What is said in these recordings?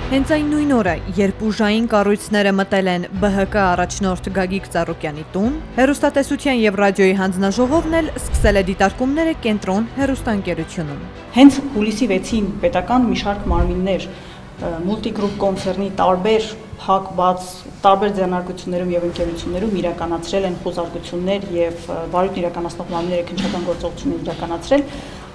Հենց այն նույն օրը, երբ ուժային կառույցները մտել են ԲՀԿ առաջնորդ Գագիկ Ծառուկյանի տուն, հեռուստատեսության եւ ռադիոյի հանձնաժողովն էլ սկսել է դիտարկումները Կենտրոն հեռուստաընկերությունում։ Հենց հուլիսի 6-ին պետական մի շարք մարմիններ մուլտիգրուպ կոնցեռնի տարբեր փակ բաց տարբեր ձեռնարկություններում եւ ընկերություններում իրականացրել են խոզարկություններ եւ վարույթ իրականացնող մարմինները քննչական գործողություններ իրականացրել։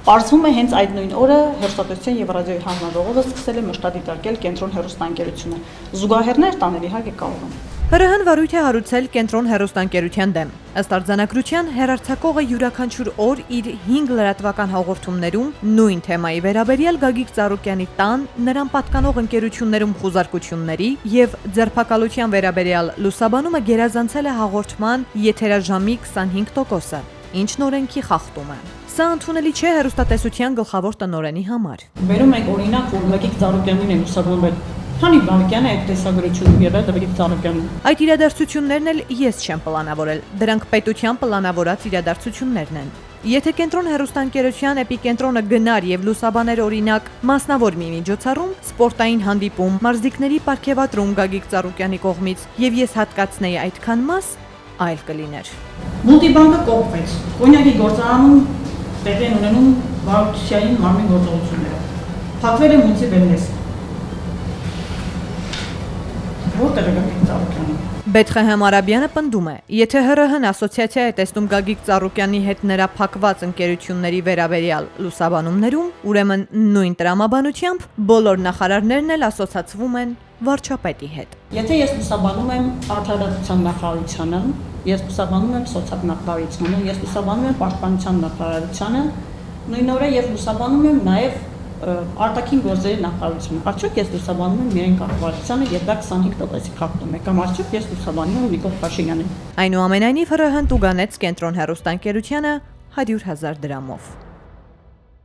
Պարզվում է հենց այդ նույն օրը հեռուստատեսության եւ ռադիոյի հանձնաժողովը սկսել է մշտադիտարկել Կենտրոն հեռուստաընկերությունը։ Զուգահեռներ տանել իհարկե կարող են։ ՀՌՀ-ն վարույթ է հարուցել Կենտրոն հեռուստաընկերության դեմ։ Ըստ արձանագրության, հեռարձակողը յուրաքանչյուր օր իր 5 լրատվական հաղորդումներում նույն թեմայի վերաբերյալ Գագիկ Ծառուկյանի տան, նրան պատկանող ընկերություններում խոզարկությունների եւ ձերբակալության վերաբերյալ լուսաբանումը գերազանցել է հաղորդման եթերաժամի 25%-ը, ինչն օրենքի խախտում է։ Սա ընդունելի չէ հեռուստատեսության գլխավոր տնօրենի համար։ Վերում ենք օրինակ, որ Գագիկ Ծառուկյանին է լուսաբանվել։ Քանի բանկյան է այդ տեսագրությունում եղել Գագիկ Ծառուկյանին։ Այդ իրադարձություններն էլ ես չեմ պլանավորել, դրանք պետության պլանավորած իրադարձություններն են։ Եթե Կենտրոն հեռուստաընկերության էպիկենտրոնը գնար եւ լուսաբաներ օրինակ մասնավոր մի միջոցառում, սպորտային հանդիպում, մարզիկների պարգևատրում Գագիկ Ծառուկյանի կողմից եւ ես հատկացնեի այդքան մաս, այլ կլիներ։ Մուլտիբանկը կողմեց։ Կոնյակի գործարանում տեղի են ունենում վարչության մարմին գործողությունները։ Փակվել է մունիցիպալնես։ Որտեղ է Գագիկ Ծառուկյանը։ Բեթխեհեմ Արաբյանը պնդում է, եթե ՀՌՀ-ն ասոցիացիա է տեսնում Գագիկ Ծառուկյանի հետ նրա փակված ընկերությունների վերաբերյալ լուսաբանումներում, ուրեմն նույն տրամաբանությամբ բոլոր նախարարներն էլ ասոցացվում են վարչապետի հետ։ Եթե ես լուսաբանում եմ արդարադատության նախարարությանը, ես լուսաբանում եմ սոցիալ-նախարարությանը, ես լուսաբանում եմ պաշտպանության նախարարությանը, նույն օրը ես լուսաբանում եմ նաև արտաքին գործերի նախարարությունը։ Արդյոք ես լուսաբանում եմ միայն կառավարությանը եւ դա 25%-ի խախտում է, կամ արդյոք ես լուսաբանում եմ Նիկոլ Փաշինյանին։ Այնուամենայնիվ ՀՌՀ-ն տուգանեց Կենտրոն հեռուստաընկերությանը 100,000 դրամով։